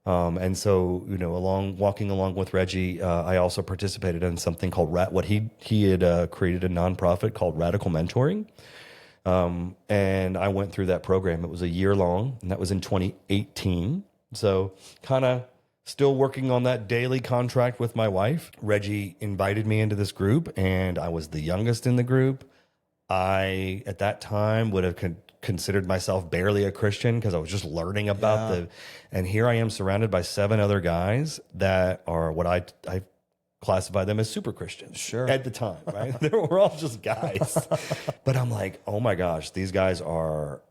And so, walking along with Reggie, I also participated in something called what he had created a nonprofit called Radical Mentoring. And I went through that program. It was a year long, and that was in 2018. So kind of still working on that daily contract with my wife. Reggie invited me into this group, and I was the youngest in the group. I, at that time, would have considered myself barely a Christian because I was just learning about and here I am surrounded by 7 other guys that are what I classify them as super Christians. Sure. At the time, right? We're all just guys. But I'm like, oh my gosh, these guys are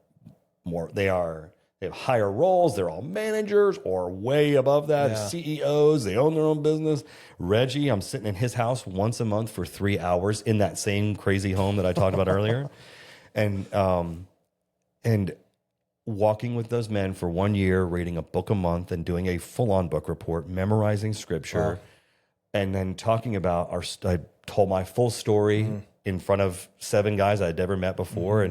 they have higher roles. They're all managers or way above that, CEOs. They own their own business. Reggie, I'm sitting in his house once a month for 3 hours in that same crazy home that I talked about earlier. And walking with those men for 1 year, reading a book a month and doing a full-on book report, memorizing scripture. Wow. And then talking about I told my full story in front of 7 guys I'd never met before,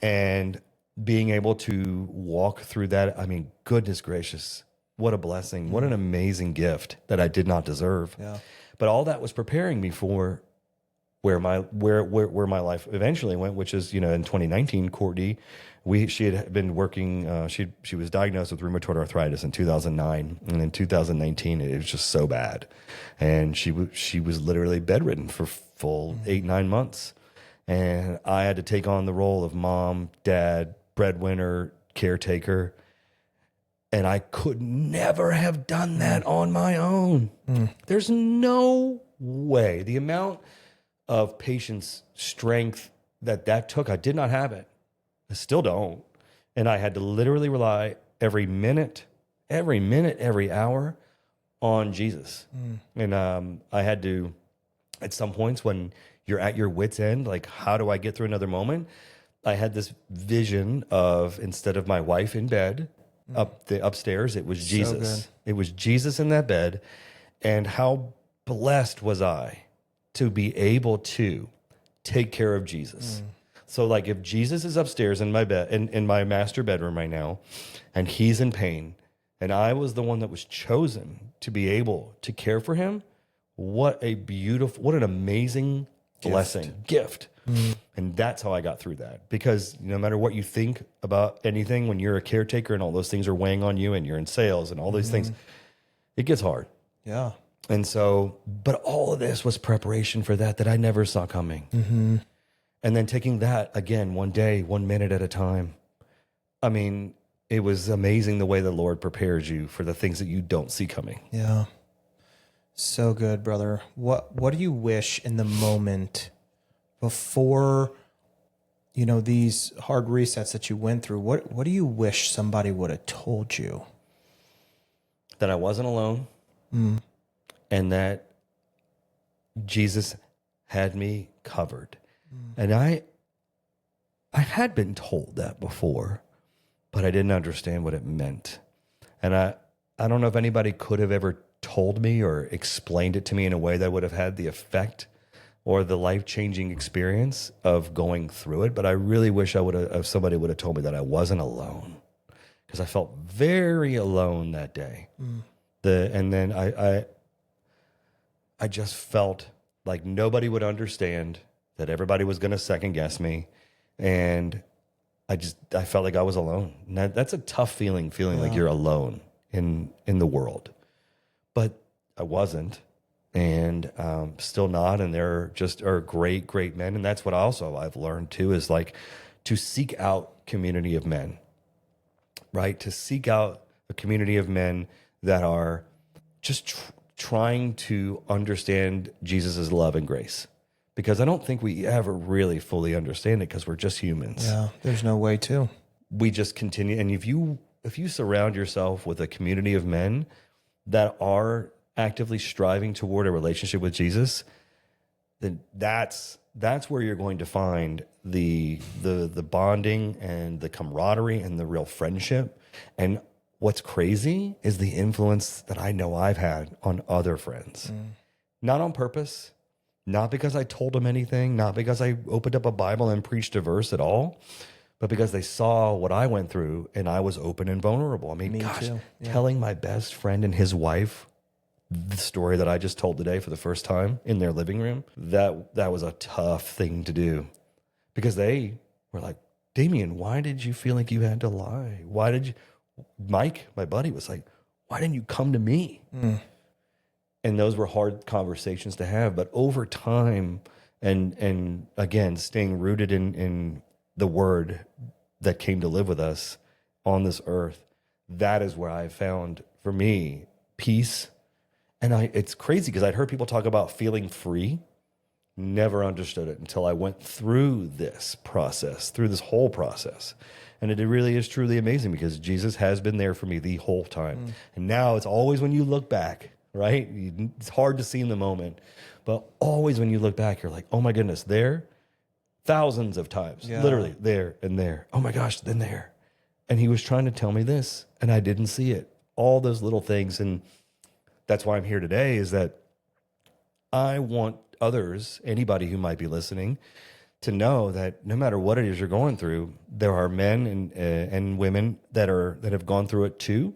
and being able to walk through that. I mean, goodness gracious, what a blessing! What an amazing gift that I did not deserve. Yeah. But all that was preparing me for where my life eventually went, which is in 2019, Courtney. She had been working. She was diagnosed with rheumatoid arthritis in 2009, and in 2019 it was just so bad, and she was literally bedridden for full 8-9 months, and I had to take on the role of mom, dad, breadwinner, caretaker, and I could never have done that on my own. There's no way. The amount of patience, strength that took, I did not have it. I still don't. And I had to literally rely every minute, every hour on Jesus. And I had to, at some points when you're at your wit's end, like, how do I get through another moment? I had this vision of, instead of my wife in bed upstairs, it was Jesus. It was Jesus in that bed. And how blessed was I to be able to take care of Jesus. So, like, if Jesus is upstairs in my bed, in my master bedroom right now, and he's in pain, and I was the one that was chosen to be able to care for him, what an amazing gift. And that's how I got through that. Because no matter what you think about anything, when you're a caretaker and all those things are weighing on you, and you're in sales and all these things, it gets hard. Yeah. And so, but all of this was preparation for that I never saw coming. And then taking that again, one day, 1 minute at a time. I mean, it was amazing the way the Lord prepares you for the things that you don't see coming. Yeah. So good, brother. What do you wish in the moment before, these hard resets that you went through? What do you wish somebody would have told you? That I wasn't alone, and that Jesus had me covered. And I had been told that before, but I didn't understand what it meant. And I don't know if anybody could have ever told me or explained it to me in a way that would have had the effect or the life-changing experience of going through it. But I really wish somebody would have told me that I wasn't alone, because I felt very alone that day. And then I just felt like nobody would understand, that everybody was going to second guess me. And I felt like I was alone. And that's a tough feeling like you're alone in the world. But I wasn't, and still not. And there just are great, great men. And that's what I've learned too, is like to seek out community of men, right? To seek out a community of men that are just trying to understand Jesus's love and grace. Because I don't think we ever really fully understand it, because we're just humans. Yeah, there's no way to. We just continue. And if you surround yourself with a community of men that are actively striving toward a relationship with Jesus, then that's where you're going to find the bonding and the camaraderie and the real friendship. And what's crazy is the influence that I know I've had on other friends. Not on purpose, not because I told them anything, not because I opened up a Bible and preached a verse at all, but because they saw what I went through and I was open and vulnerable. I mean, gosh, too. Yeah. telling my best friend and his wife the story that I just told today for the first time in their living room, that was a tough thing to do, because they were like, Damien, why did you feel like you had to lie? Why did you, Mike, my buddy, was like, why didn't you come to me? And those were hard conversations to have. But over time, and again, staying rooted in the word that came to live with us on this earth, that is where I found, for me, peace. And it's crazy because I'd heard people talk about feeling free. Never understood it until I went through this process, through this whole process. And it really is truly amazing, because Jesus has been there for me the whole time. And now it's always when you look back, right? It's hard to see in the moment, but always when you look back, you're like, oh my goodness, there, thousands of times, literally there and there. Oh my gosh, then there. And he was trying to tell me this, and I didn't see it. All those little things. And that's why I'm here today, is that I want others, anybody who might be listening, to know that no matter what it is you're going through, there are men and women that have gone through it too,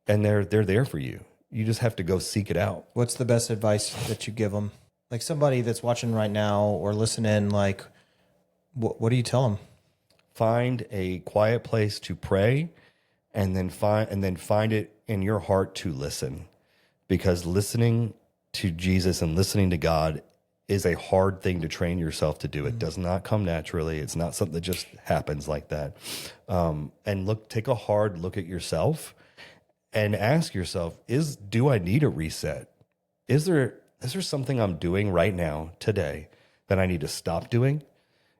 and they're there for you. You just have to go seek it out. What's the best advice that you give them? Like somebody that's watching right now or listening, like, what do you tell them? Find a quiet place to pray, and then find it in your heart to listen, because listening to Jesus and listening to God is a hard thing to train yourself to do. It does not come naturally. It's not something that just happens like that. And take a hard look at yourself and ask yourself, do I need a reset? Is there something I'm doing right now today that I need to stop doing?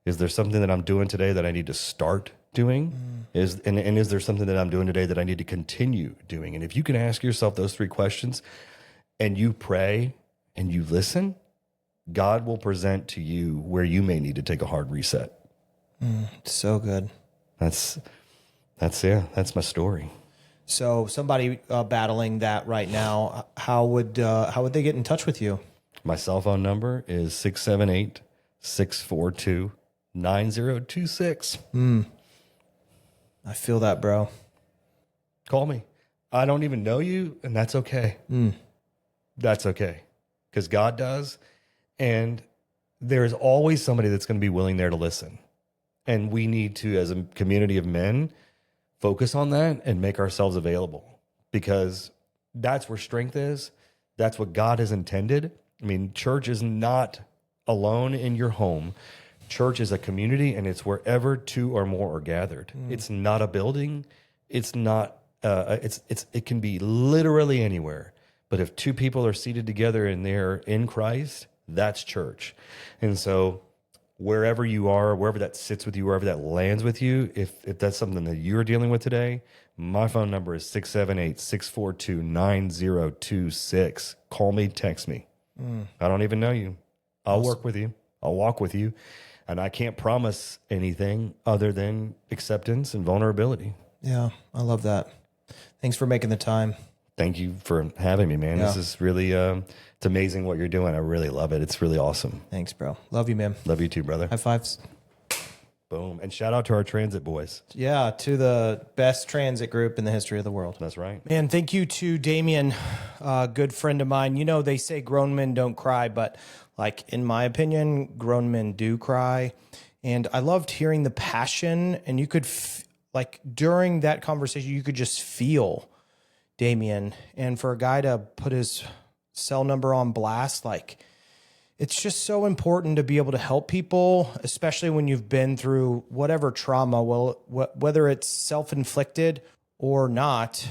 Is there something that I'm doing today that I need to start doing? Is there something that I'm doing today that I need to continue doing? And if you can ask yourself those three questions, and you pray and you listen, God will present to you where you may need to take a hard reset. So good. That's my story. So somebody battling that right now, how would they get in touch with you? My cell phone number is 678-642-9026. I feel that, bro. Call me. I don't even know you, and that's okay. That's okay, because God does. And there's always somebody that's going to be willing there to listen. And we need to, as a community of men, focus on that and make ourselves available, because that's where strength is. That's what God has intended. I mean, church is not alone in your home. Church is a community, and it's wherever two or more are gathered. It's not a building. It's not, it can be literally anywhere. But if two people are seated together and they're in Christ, that's church. And so wherever you are, wherever that sits with you, wherever that lands with you, if that's something that you're dealing with today, my phone number is 678-642-9026. Call me, text me. I don't even know you. I'll work with you. I'll walk with you. And I can't promise anything other than acceptance and vulnerability. Yeah, I love that. Thanks for making the time. Thank you for having me, man. Yeah. This is really, it's amazing what you're doing. I really love it. It's really awesome. Thanks, bro. Love you, man. Love you too, brother. High fives. Boom. And shout out to our transit boys. Yeah, to the best transit group in the history of the world. That's right. Man, thank you to Damien, a good friend of mine. You know, they say grown men don't cry, but like in my opinion, grown men do cry. And I loved hearing the passion, and you could, during that conversation, you could just feel Damien. And for a guy to put his cell number on blast, it's just so important to be able to help people, especially when you've been through whatever trauma, whether it's self-inflicted or not.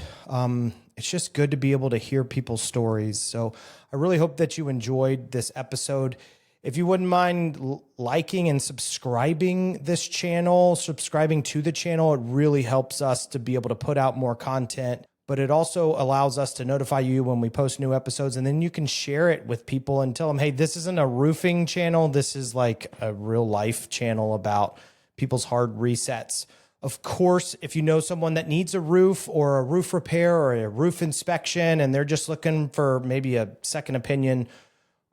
It's just good to be able to hear people's stories. So I really hope that you enjoyed this episode. If you wouldn't mind liking and subscribing to the channel, it really helps us to be able to put out more content. But it also allows us to notify you when we post new episodes, and then you can share it with people and tell them, hey, this isn't a roofing channel. This is like a real life channel about people's hard resets. Of course, if you know someone that needs a roof or a roof repair or a roof inspection and they're just looking for maybe a second opinion,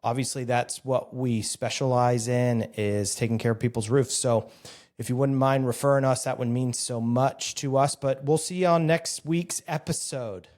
obviously that's what we specialize in, is taking care of people's roofs. So if you wouldn't mind referring us, that would mean so much to us. But we'll see you on next week's episode.